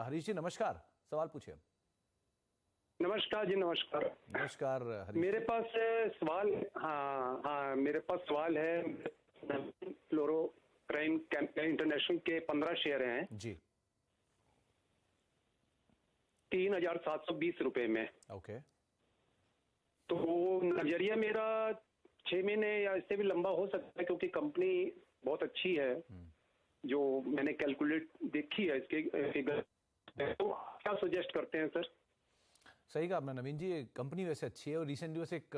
हरीश जी नमस्कार, सवाल पूछिए। नमस्कार जी, नमस्कार। नमस्कार हरीश। मेरे पास सवाल, हाँ मेरे पास सवाल है। फ्लोरोक्राइन इंटरनेशनल के 15 शेयर हैं जी। 3,720 रुपए में। ओके। तो नजरिया मेरा 6 महीने या इससे भी लंबा हो सकता है, क्योंकि कंपनी बहुत अच्छी है जो मैंने कैलकुलेट देखी है इसके फिगर। तो क्या सजेस्ट करते हैं सर? सही कहा आपने नवीन जी, कंपनी वैसे अच्छी है और रिसेंटली वैसे एक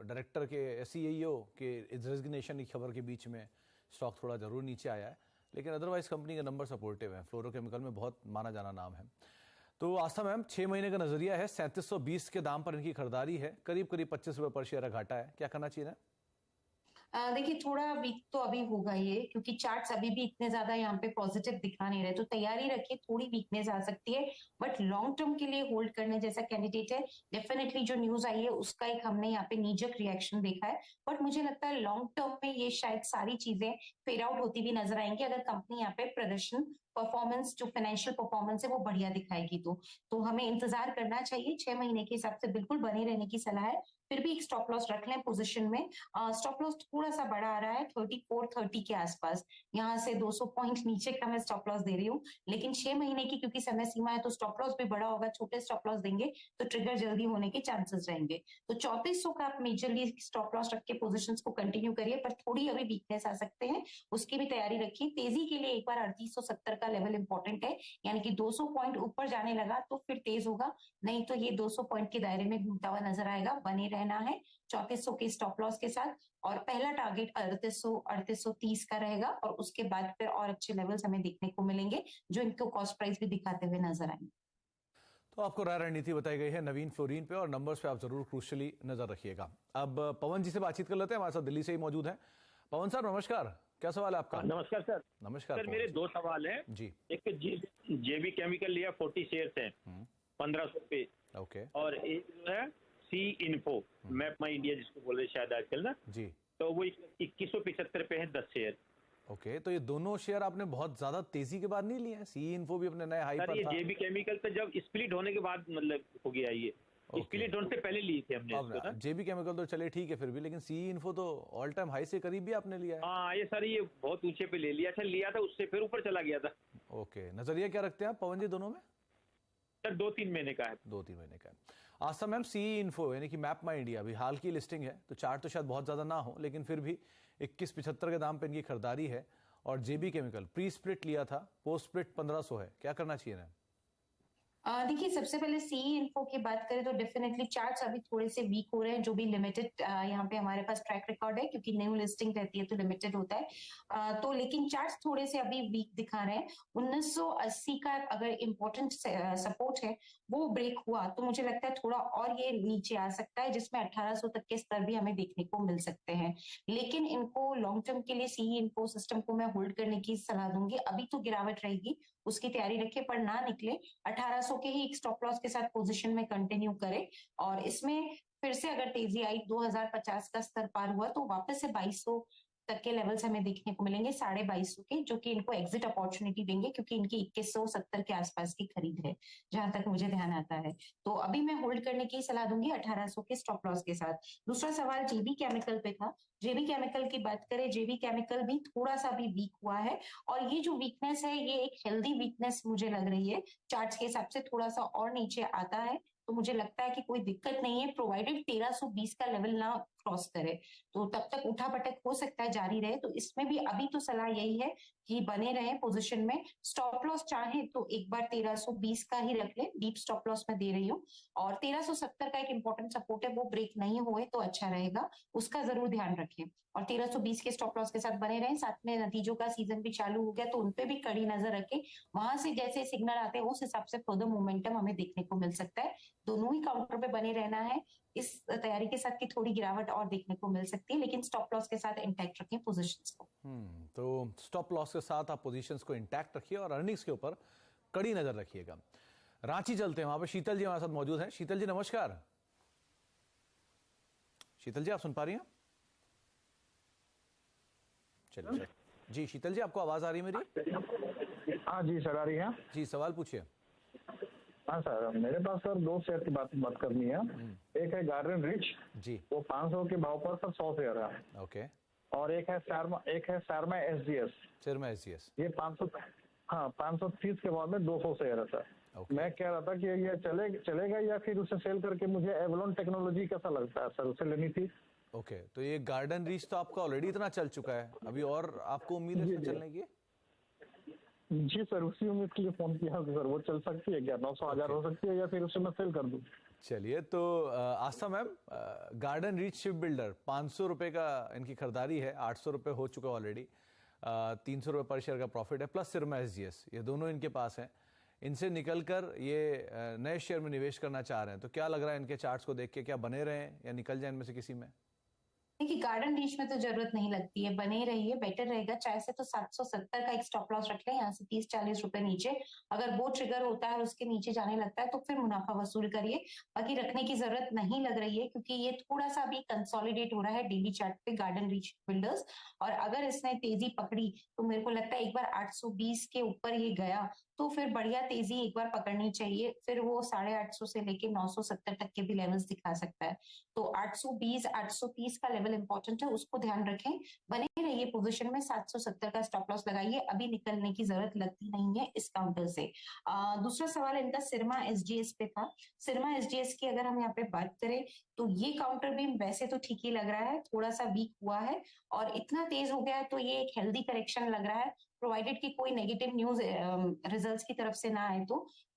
डायरेक्टर के सीईओ के रेजिग्नेशन की खबर के बीच में स्टॉक थोड़ा जरूर नीचे आया है, लेकिन अदरवाइज कंपनी के नंबर सपोर्टिव है। फ्लोरोकेमिकल में बहुत माना जाना नाम है। तो आस्था मैम, 6 महीने का नजरिया है, 3720 के दाम पर इनकी खरीदारी है, करीब करीब 25 रुपए पर शेयर घाटा है, क्या करना चाहिए ना? देखिए थोड़ा वीक तो अभी होगा ये, क्योंकि चार्ट्स अभी भी इतने ज्यादा यहाँ पे पॉजिटिव दिखा नहीं रहे, तो तैयारी रखिए, थोड़ी वीकनेस आ सकती है, बट लॉन्ग टर्म के लिए होल्ड करने जैसा कैंडिडेट है। डेफिनेटली जो न्यूज आई है उसका एक हमने यहाँ पे नीजक रिएक्शन देखा है, बट मुझे लगता है लॉन्ग टर्म में ये शायद सारी चीजें फेड आउट होती भी नजर आएंगी, अगर कंपनी यहाँ पे प्रदर्शन परफॉर्मेंस जो फाइनेंशियल परफॉर्मेंस है वो बढ़िया दिखाएगी। तो हमें इंतजार करना चाहिए। 6 महीने के हिसाब से बिल्कुल बने रहने की सलाह है, फिर भी एक स्टॉप लॉस रख लें पोजीशन में। स्टॉप लॉस थोड़ा सा बड़ा आ रहा है 3430 के आसपास, यहाँ से 200 पॉइंट नीचे का मैं स्टॉप लॉस दे रही हूँ, लेकिन 6 महीने की क्योंकि समय सीमा है तो स्टॉप लॉस भी बड़ा होगा। छोटे स्टॉप लॉस देंगे तो ट्रिगर जल्दी होने के चांसेस रहेंगे। तो 3400 का आप मेजरली स्टॉप लॉस रख के पोजिशन को कंटिन्यू करिए, पर थोड़ी अभी वीकनेस आ सकते हैं, उसकी भी तैयारी रखिए। तेजी के लिए एक बार 3870 का लेवल इंपॉर्टेंट है, यानी कि 200 पॉइंट ऊपर जाने लगा तो फिर तेज होगा, नहीं तो ये 200 पॉइंट के दायरे में घूमता हुआ नजर आएगा। बने रहना है 3400 के स्टॉप लॉस के साथ, और पहला टारगेट 3830 का रहेगा, और उसके बाद फिर और अच्छे लेवल्स हमें देखने को मिलेंगे जो इनको कॉस्ट प्राइस भी दिखाते हुए नजर आएंगे। तो आपको राय रणनीति बताई गई है नवीन फ्लोरीन पे, और नंबर्स पे आप जरूर क्रूशियली नजर रखिएगा। अब पवन जी से बातचीत कर लेते हैं, हमारे साथ दिल्ली से ही मौजूद हैं। पवन सर नमस्कार, क्या सवाल है आपका? नमस्कार सर। नमस्कार सर मेरे 2 सवाल हैं जी। एक तो जेबी केमिकल लिया 40 शेयर्स हैं 1500 पे, ओके। और एक जो है सी इन्फो मैप माई इंडिया जिसको बोल रहे शायद आजकल ना जी, तो वो 2175 पे है 10 शेयर। ओके। तो ये दोनों शेयर आपने बहुत ज्यादा तेजी के बाद नहीं लिए हैं? सी इन्फो भी अपने नए हाई पर ये था। जेबी केमिकल पे जब स्प्लिट होने के बाद मतलब हो गया ये, स्प्लिट होने से पहले लिए थे हमने इसको ना। जेबी केमिकल तो चले ठीक है फिर भी, लेकिन सी इन्फो तो ऑल टाइम हाई से करीब भी आपने लिया है। हाँ ये सर ये बहुत ऊंचे पे ले लिया था, लिया था उससे फिर ऊपर चला गया था। ओके, नजरिया क्या रखते हैं आप पवन जी दोनों में? सर 2-3 महीने का है। 2-3 महीने का है। आस्था मैम, सी इन्फो यानी कि मैप माई इंडिया अभी हाल की लिस्टिंग है, तो चार्ट तो शायद बहुत ज्यादा ना हो, लेकिन फिर भी 2175 के दाम पे इनकी खरीदारी है। और जेबी केमिकल प्री स्प्लिट लिया था, पोस्ट स्प्लिट 1500 है, क्या करना चाहिए ना? देखिए सबसे पहले सीई इन्फो की बात करें तो डेफिनेटली चार्ट्स अभी थोड़े से वीक हो रहे हैं, जो भी लिमिटेड यहाँ पे हमारे पास ट्रैक रिकॉर्ड है, क्योंकि न्यू लिस्टिंग रहती है तो लिमिटेड होता है। तो लेकिन चार्ट्स थोड़े से अभी वीक दिखा रहे हैं। 1980 का अगर इम्पोर्टेंट सपोर्ट है वो ब्रेक हुआ तो मुझे लगता है थोड़ा और ये नीचे आ सकता है, जिसमें 1800 तक के स्तर भी हमें देखने को मिल सकते हैं। लेकिन इनको लॉन्ग टर्म के लिए सीई इन्फो सिस्टम को मैं होल्ड करने की सलाह दूंगी। अभी तो गिरावट रहेगी, उसकी तैयारी रखें, पर ना निकले 1800 के ही एक स्टॉप लॉस के साथ पोजीशन में कंटिन्यू करें। और इसमें फिर से अगर तेजी आई 2050 का स्तर पार हुआ तो वापस से 2200 तक के लेवल्स हमें देखने को मिलेंगे, 2250 के, जो कि इनको एग्जिट अपॉर्चुनिटी देंगे, क्योंकि इनकी 2170 के आसपास की खरीद है जहां तक मुझे ध्यान आता है। तो अभी मैं होल्ड करने की सलाह दूंगी 1800 के स्टॉप लॉस के साथ। दूसरा सवाल जेबी केमिकल पे था। जेबी केमिकल की बात करें, जेबी केमिकल भी थोड़ा सा भी वीक हुआ है, और ये जो वीकनेस है ये एक हेल्दी वीकनेस मुझे लग रही है। चार्ट्स के हिसाब से थोड़ा सा और नीचे आता है तो मुझे लगता है कि कोई दिक्कत नहीं है, प्रोवाइडेड 1320 का लेवल ना क्रॉस करे, तो तब तक उठा पटक हो सकता है जारी रहे। तो इसमें भी अभी तो सलाह यही है कि बने रहे पोजीशन में। स्टॉप लॉस चाहे तो एक बार 1320 का ही रख ले, डीप स्टॉप लॉस में दे रही हूँ, और 1370 का एक इंपॉर्टेंट सपोर्ट है, वो ब्रेक नहीं हुए तो अच्छा रहेगा, उसका जरूर ध्यान रखें। और 1320 के स्टॉप लॉस के साथ बने रहें। साथ में नतीजों का सीजन भी चालू हो गया तो उनपे भी कड़ी नजर रखें, वहां से जैसे सिग्नल आते हैं उस हिसाब से फर्दर मोमेंटम हमें देखने को मिल सकता है। दोनों ही काउंटर पे बने रहना है इस तैयारी के साथ कि थोड़ी गिरावट और देखने को मिल सकती है, लेकिन स्टॉप लॉस के साथ इंटैक्ट रखें पोजीशंस को। तो स्टॉप लॉस के साथ आप पोजीशंस को इंटैक्ट रखिए और अर्निंग्स के ऊपर कड़ी नजर रखिएगा। रांची चलते हैं, वहां पे शीतल जी हमारे साथ मौजूद हैं। शीतल जी नमस्कार। शीतल जी आप सुन पा रही हैं? चलिए जी, शीतल जी आपको आवाज आ रही है मेरी? हाँ जी सर, आ रही है। जी सवाल पूछिए। हाँ सर, मेरे पास सर 2 शेयर की बात करनी है। एक है गार्डन रिच जी। वो 500 के भाव पर सर 100 शेयर है। ओके। और एक है सारमा एसजीएस। शर्मा एसजीएस ये 500, हाँ 530 के भाव में 200 शेयर है सर। ओके। मैं कह रहा था कि ये चलेगा या फिर उसे सेल करके मुझे एवलॉन टेक्नोलॉजी कैसा लगता है सर, उसे लेनी थी। ओके, तो ये गार्डन रीच तो आपका ऑलरेडी इतना चल चुका है, अभी और आपको उम्मीद है इसमें चलने की? जी सर, उसी उम्मीद के लिए फोन किया सर। वो चल सकती है क्या? 900 हजार हो सकती है या फिर उसे मैं सेल कर दूं? चलिए, तो Aastha ma'am, garden reach ship builder 500 रुपए का इनकी खरीदारी है, 800 रुपए हो चुका है ऑलरेडी, 300 रुपए पर शेयर का प्रॉफिट है, प्लस सिरमा एसजीएस, ये दोनों इनके पास हैं। इनसे निकलकर ये नए शेयर में निवेश करना चाह रहे हैं, तो क्या लग रहा है इनके चार्ट्स को देख के, क्या बने रहें या निकल जाए इनमें से किसी में? देखिए, गार्डन रीच में तो जरूरत नहीं लगती है, बने रहिए, बेटर रहेगा। चाहे से तो 770 का एक स्टॉप लॉस रख लें, यहाँ से 30-40 रुपए नीचे। अगर वो ट्रिगर होता है और उसके नीचे जाने लगता है तो फिर मुनाफा वसूल करिए, बाकी रखने की जरूरत नहीं लग रही है, क्योंकि ये थोड़ा सा अभी कंसोलिडेट हो रहा है डेली चार्ट पे गार्डन रीच बिल्डर्स। और अगर इसने तेजी पकड़ी तो मेरे को लगता है एक बार 820 के ऊपर ये गया तो फिर बढ़िया तेजी एक बार पकड़नी चाहिए, फिर वो 850 से लेके 970 तक के भी लेवल्स दिखा सकता है। तो 820 830 का लेवल इंपॉर्टेंट है, उसको ध्यान रखें, बने रहिए पोजीशन में। 770 का स्टॉप लॉस लगाइए, अभी निकलने की जरूरत लगती नहीं है इस काउंटर से। दूसरा सवाल इनका सिरमा एसजीएस पे था। सिरमा एसजीएस की अगर हम यहाँ पे बात करें तो ये काउंटर भी वैसे तो ठीक ही लग रहा है, थोड़ा सा वीक हुआ है और इतना तेज हो गया है तो ये एक हेल्दी करेक्शन लग रहा है, प्रोवाइडेड कि कोई नेगेटिव न्यूज रिजल्ट्स की तरफ से ना आए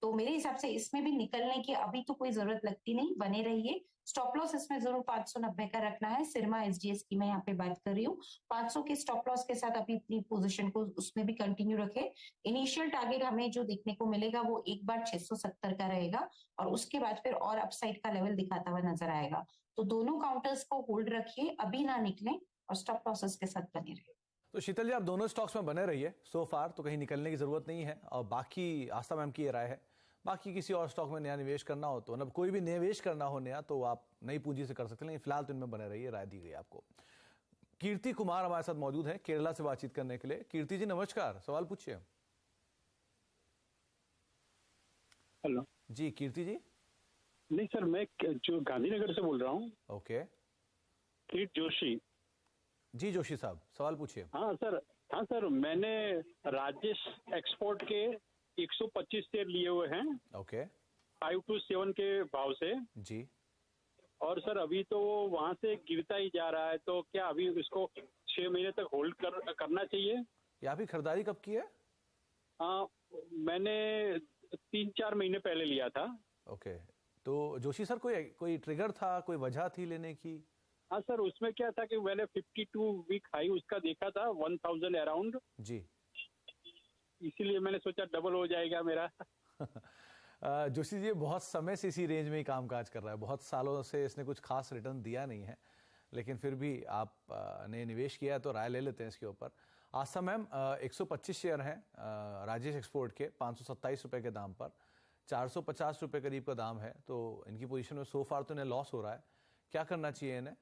तो मेरे हिसाब से इसमें भी निकलने की अभी तो कोई जरूरत लगती नहीं, बने रहिए। स्टॉप लॉस इसमें जरूर 590 का रखना है। सिरमा एसजीएस की मैं यहाँ पे बात कर रही हूँ, 500 के स्टॉप लॉस के साथ अभी अपनी पोजीशन को उसमें भी कंटिन्यू रखे। इनिशियल टारगेट हमें जो देखने को मिलेगा वो एक बार 670 का रहेगा और उसके बाद फिर और अपसाइड का लेवल दिखाता हुआ नजर आएगा। तो दोनों काउंटर्स को होल्ड रखिए, अभी ना निकले और स्टॉप लॉसेस के साथ बने रहिए। तो शीतल जी, आप दोनों स्टॉक्स में बने रहिए, सो फार तो कहीं निकलने की जरूरत नहीं है। और बाकी आस्था मैम की ये राय है, बाकी किसी और स्टॉक में नया निवेश करना हो तो, मतलब कोई भी निवेश करना हो नया, तो आप नई पूंजी से कर सकते हैं, लेकिन फिलहाल तो इनमें बने रहिए, राय दी गई आपको। कीर्ति कुमार हमारे साथ मौजूद है केरला से बातचीत करने के लिए। कीर्ति जी नमस्कार, सवाल पूछिए। हेलो जी कीर्ति जी। नहीं सर, मैं जो गांधीनगर से बोल रहा हूँ। ओके। किरीट जोशी। जी जोशी साहब, सवाल पूछिए। हाँ सर, मैंने राजेश एक्सपोर्ट के 125 शेयर लिए हुए हैं। ओके। 527 के भाव से जी। और सर अभी तो वो वहां से गिरता ही जा रहा है, तो क्या अभी इसको 6 महीने तक होल्ड करना चाहिए? ये आपकी खरीदारी कब की है? मैंने 3-4 महीने पहले लिया था। ओके, तो जोशी सर कोई ट्रिगर था, कोई वजह थी लेने की? हाँ सर, उसमें क्या था कि मैंने 52 वीक हाई उसका देखा था 1000 अराउंड जी, इसीलिए मैंने सोचा डबल हो जाएगा मेरा। जोशी जी बहुत समय से इसी रेंज में ही कामकाज कर रहा है, बहुत सालों से इसने कुछ खास रिटर्न दिया नहीं है, लेकिन फिर भी आप ने निवेश किया है तो राय ले लेते हैं इसके ऊपर। आस्था मैम, 125 शेयर हैं राजेश एक्सपोर्ट के 527 रुपए के दाम पर, 450 रुपए करीब का दाम है, तो इनकी पोजीशन में सो फार तो इन्हें लॉस हो रहा है, क्या करना चाहिए इन्हें?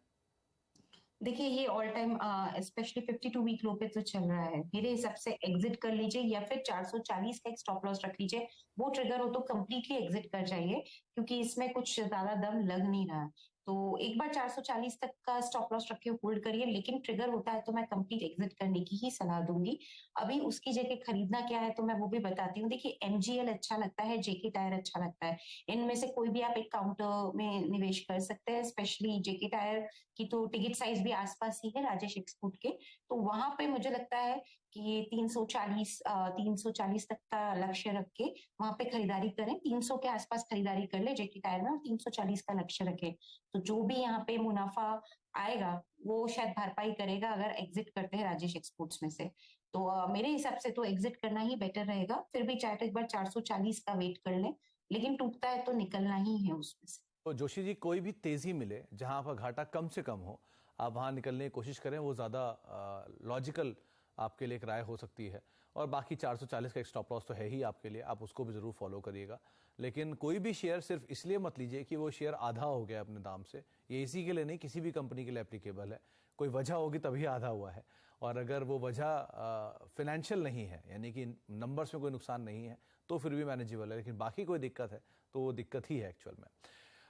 देखिए, ये all time specially 52 week low पे तो चल रहा है, मेरे हिसाब से एग्जिट कर लीजिए या फिर 440 का एक स्टॉप लॉस रख लीजिए। वो ट्रिगर हो तो कंप्लीटली एग्जिट कर जाइए, क्योंकि इसमें कुछ ज्यादा दम लग नहीं रहा। तो एक बार 440 तक का स्टॉप लॉस रख के होल्ड करिए, लेकिन ट्रिगर होता है तो मैं कंप्लीट एग्जिट करने की ही सलाह दूंगी। अभी उसकी जगह खरीदना क्या है तो मैं वो भी बताती हूँ। देखिए, एमजीएल अच्छा लगता है, जेके टायर अच्छा लगता है, इनमें से कोई भी आप एक काउंटर में निवेश कर सकते हैं। स्पेशली जेके टायर की तो टिकट साइज भी आसपास ही है राजेश एक्सपोर्ट के, तो वहां पे मुझे लगता है कि 340 तक का लक्ष्य रख के वहां पे खरीदारी करें। 300 के आसपास खरीदारी कर ले जेके टायर में और 340 का लक्ष्य रखें, तो जो भी यहाँ पे मुनाफा आएगा वो शायद भरपाई करेगा अगर एग्जिट करते हैं राजेश एक्सपोर्ट्स में से। तो मेरे हिसाब से तो एग्जिट करना ही बेटर रहेगा। फिर भी चाहे तो एक बार 440 का वेट कर ले, लेकिन टूटता है तो निकलना ही है उसमें से। तो जोशी जी, कोई भी तेजी मिले जहां आपका घाटा कम से कम हो, आप वहां निकलने की कोशिश करें, वो ज्यादा लॉजिकल आपके लिए एक राय हो सकती है। और बाकी 440 का एक स्टॉप लॉस तो है ही आपके लिए, आप उसको भी जरूर फॉलो करिएगा। लेकिन कोई भी शेयर सिर्फ इसलिए मत लीजिए कि वो शेयर आधा हो गया अपने दाम से, ये इसी के लिए नहीं, किसी भी कंपनी के लिए एप्लीकेबल है। कोई वजह होगी तभी आधा हुआ है, और अगर वो वजह फाइनेंशियल नहीं है, यानी कि नंबर्स में कोई नुकसान नहीं है, तो फिर भी मैनेजेबल है, लेकिन बाकी कोई दिक्कत है तो वो दिक्कत ही है एक्चुअल में।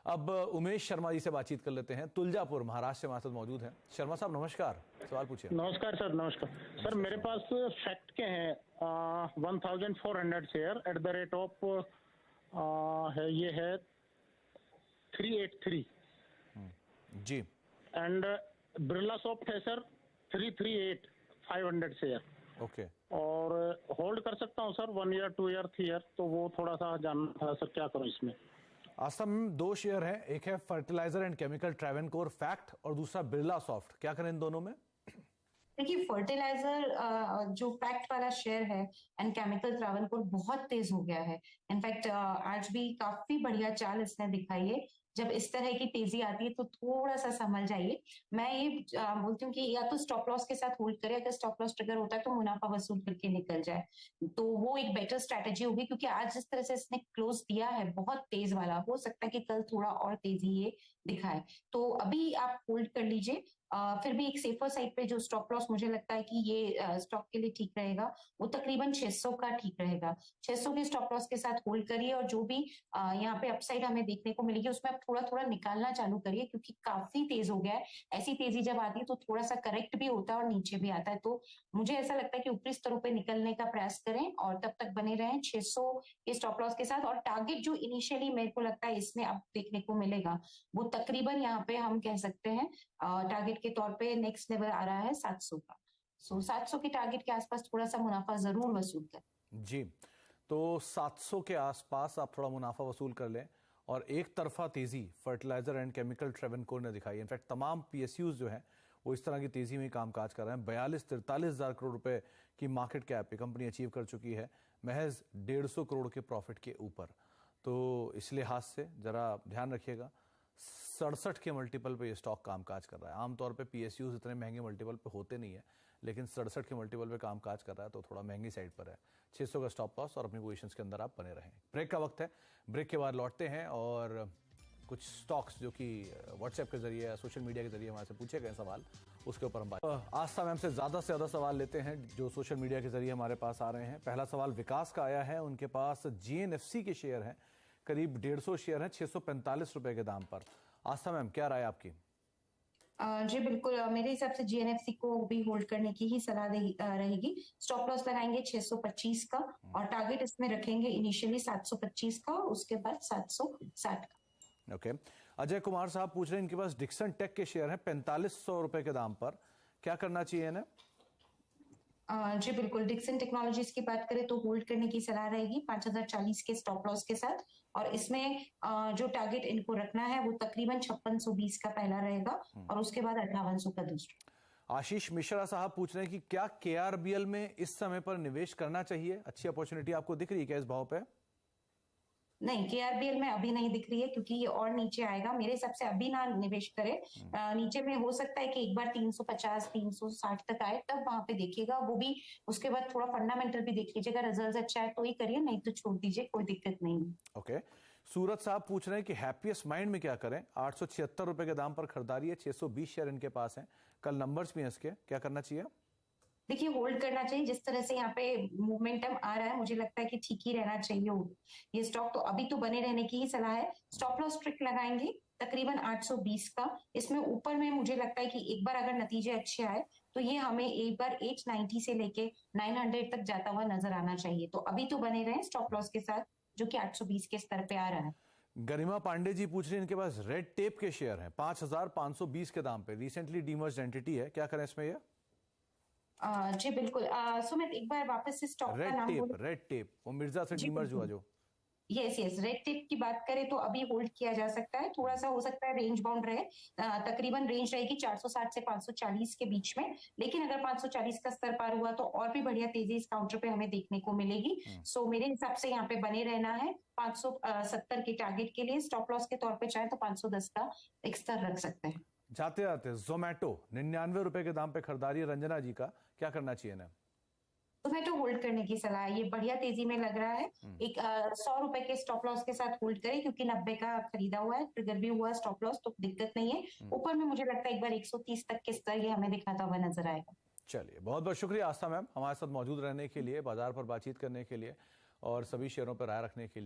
अब उमेश शर्मा जी से बातचीत कर लेते हैं, तुलजापुर महाराष्ट्र से हमारे साथ मौजूद हैं। शर्मा साहब नमस्कार, सवाल पूछिए। नमस्कार सर, नमस्कार सर। मेरे पास फैक्ट के हैं 1400 share at the rate of है, ये है 383 जी। एंड बिरला सॉफ्ट है सर 338 500 शेयर। ओके। और होल्ड कर सकता हूँ सर 1 ईयर 2 ईयर 3 ईयर, तो वो थोड़ा सा जानना था सर, क्या करूँ इसमें। आसाम में 2 शेयर हैं, एक है fertiliser and chemical Travancore fact और दूसरा बिरला सॉफ्ट, क्या करें इन दोनों में? देखिए फर्टिलाइजर जो फैक्ट वाला शेयर है एंड केमिकल ट्रावनकोर बहुत तेज हो गया है। इनफैक्ट आज भी काफी बढ़िया चाल इसने दिखाई है। जब इस तरह की तेजी आती है तो थोड़ा सा संभल जाइए। मैं ये बोलती हूँ कि या तो स्टॉप लॉस के साथ होल्ड करें, अगर स्टॉप लॉस ट्रिगर होता है तो मुनाफा वसूल करके निकल जाए, तो वो एक बेटर स्ट्रैटेजी होगी। क्योंकि आज जिस तरह से इसने क्लोज दिया है बहुत तेज वाला, हो सकता है कि कल थोड़ा और तेजी ये दिखाए, तो अभी आप होल्ड कर लीजिए। फिर भी एक सेफर साइड पे जो स्टॉप लॉस मुझे लगता है कि ये स्टॉक के लिए ठीक रहेगा, वो तकरीबन 600 का ठीक रहेगा। 600 के स्टॉप लॉस के साथ होल्ड करिए, और जो भी यहाँ पे अपसाइड हमें देखने को मिलेगी उसमें आप थोड़ा थोड़ा निकालना चालू करिए, क्योंकि काफी तेज हो गया है। ऐसी तेजी जब आती है तो थोड़ा सा करेक्ट भी होता है और नीचे भी आता है, तो मुझे ऐसा लगता है कि ऊपरी स्तरों पे निकलने का प्रयास करें और तब तक बने रहें 600 के स्टॉप लॉस के साथ। और टारगेट जो इनिशियली मेरे को लगता है इसमें अब देखने को मिलेगा, वो तकरीबन यहाँ पे हम कह सकते हैं टारगेट के तौर पे नेक्स्ट लेवल आ रहा है 700 का। 700 के टारगेट के आसपास थोड़ा सा मुनाफा जरूर वसूल करें। जी, तो 700 के आसपास आप थोड़ा मुनाफा वसूल कर लें। और एक तरफा तेजी फर्टिलाइजर एंड केमिकल ट्रेवेनकोर ने दिखाई। इनफैक्ट तमाम पीएसयूज जो हैं वो इस तरह की तेजी में कामकाज कर रहे हैं। 42-43 हज़ार करोड़ रुपए की मार्केट कैप ये कंपनी अचीव कर चुकी है, महज 150 करोड़ के प्रॉफिट के ऊपर। तो इस लिहाज से जरा ध्यान रखिएगा, 67 के मल्टीपल पे ये स्टॉक कामकाज कर रहा है। आमतौर पे पीएसयूज इतने महंगे मल्टीपल पे होते नहीं है, लेकिन 67 के मल्टीपल पे कामकाज कर रहा है तो थोड़ा महंगी साइड पर है। 600 का स्टॉप लॉस और अपनी पोजीशंस के अंदर आप बने रहें। ब्रेक का वक्त है, ब्रेक के बाद लौटते हैं और कुछ स्टॉक्स जो कि व्हाट्सएप के जरिए या सोशल मीडिया के जरिए हमारे से पूछे गए सवाल, उसके ऊपर हम बात। आस्था मैम से ज़्यादा सवाल लेते हैं जो सोशल मीडिया के जरिए हमारे पास आ रहे हैं। पहला सवाल विकास का आया है, उनके पास जीएनएफसी के शेयर हैं, करीब 150 शेयर हैं 645 रुपए के दाम पर। आस्था मैम, क्या राय आपकी? जी बिल्कुल, मेरे हिसाब से जीएनएफसी को भी होल्ड करने की ही सलाह रहेगी। स्टॉप लॉस लगाएंगे 625 का और टारगेट इसमें रखेंगे इनिशियली 725 का, उसके बाद 760 का। ओके। अजय कुमार साहब पूछ रहे हैं, इनके पास डिक्सन टेक के शेयर हैं 4500 रुपए के दाम पर, क्या करना चाहिए इन्हें? जी बिल्कुल, डिक्सन टेक्नोलॉजीज की बात करें तो होल्ड करने की सलाह रहेगी 5040 के स्टॉप लॉस के साथ, और इसमें जो टारगेट इनको रखना है वो तकरीबन 5620 का पहला रहेगा और उसके बाद 5800 का दूसरा। आशीष मिश्रा साहब पूछ रहे हैं कि क्या केआरबीएल में इस समय पर निवेश करना चाहिए? अच्छी अपॉर्चुनिटी आपको दिख रही है क्या इस भाव पे? नहीं, केआरबीएल में अभी नहीं दिख रही है, क्योंकि ये और नीचे आएगा। मेरे हिसाब से अभी ना निवेश करें। नीचे में हो सकता है कि एक बार 350 360 तक आए, तब वहां पे देखिएगा। वो भी उसके बाद थोड़ा फंडामेंटल भी देख लीजिएगा, रिजल्ट अच्छा है तो ही करिए, नहीं तो छोड़ दीजिए, कोई दिक्कत नहीं। ओके। सूरत साहब पूछ रहे हैं कि हैप्पीएस्ट माइंड में क्या करें? 876 रुपए के दाम पर खरीदारी है, 620 शेयर इनके पास हैं, कल नंबर्स भी हैं इसके, क्या करना चाहिए? देखिए होल्ड करना चाहिए। जिस तरह से यहाँ पे मोमेंटम आ रहा है, मुझे लगता है कि ठीक ही रहना चाहिए ये स्टॉक, तो अभी तो बने रहने की ही सलाह है। स्टॉप लॉस ट्रिक लगाएंगे तकरीबन 820 का। इसमें ऊपर में मुझे लगता है कि एक बार अगर नतीजे अच्छे आए तो ये हमें एक बार 890 से लेके 900 तक जाता हुआ नजर आना चाहिए, तो अभी तो बने रहे स्टॉप लॉस के साथ, जो कि 820 के स्तर पे आ रहा है। गरिमा पांडे जी पूछ रहे हैं, इनके पास रेड टेप के शेयर हैं 5520 के दाम पे, रिसेंटली डीमर्ज्ड एंटिटी है, क्या करें इसमें? ये जी बिल्कुल, सुमित एक बार वापस से स्टॉक का नाम बोलो। रेड टेप वो मिर्जा से डीमर्ज हुआ जो। यस रेड टेप की बात करें तो अभी होल्ड किया जा सकता है, थोड़ा सा हो सकता है रेंज बाउंड रहे। तकरीबन रेंज रहेगी 460 से 540 के बीच में, लेकिन अगर 540 का स्तर पार हुआ तो और भी बढ़िया तेजी इस काउंटर पे हमें देखने को मिलेगी। सो मेरे हिसाब से यहाँ पे बने रहना है 570 के टारगेट के लिए। स्टॉप लॉस के तौर पे चाहे तो 510 का एक स्तर रख सकते हैं। जाते जाते जोमैटो 99 रुपए के दाम पे खरीदारी है रंजना जी का, क्या करना चाहिए ना? जोमैटो होल्ड करने की सलाह है, ये बढ़िया तेजी में लग रहा है। एक 100 रुपए के स्टॉप लॉस के साथ होल्ड करें, क्योंकि 90 का खरीदा हुआ है, ट्रिगर भी हुआ स्टॉप लॉस, तो दिक्कत नहीं है। ऊपर में मुझे लगता है एक बार 130 तक के स्तर ये हमें दिखाता हुआ नजर आएगा। चलिए, बहुत बहुत शुक्रिया आस्था मैम हमारे साथ मौजूद रहने के लिए, बाजार पर बातचीत करने के लिए। और सभी शेयरों पर राय रखने के लिए